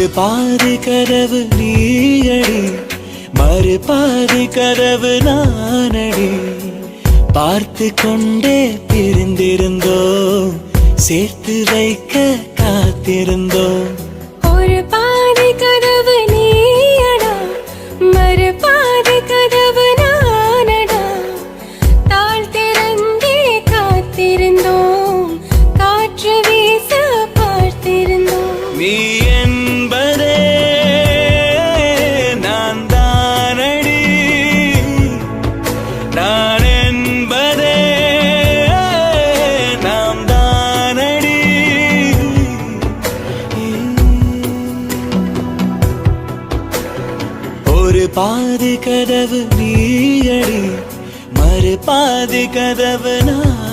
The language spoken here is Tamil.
ஒரு பாதி கதவு நீயடி, மறு பாதி கதவு நானடி. பார்த்து கொண்டே பிரிந்திருந்தோம், சேர்த்து வைக்க காத்திருந்தோம். ஒரு பாதி கதவு நீயடா, மறு பாதி கதவு நானடா. தாழ் திறந்தே காத்திருந்தோம், காற்று வீச பார்த்திருந்தோம். நீ என்பதே நான் தானடி, நான் என்பதே நாம் தானடி. ஒரு பாதி கதவு நீயடி, மறு பாதி கதவு நான்.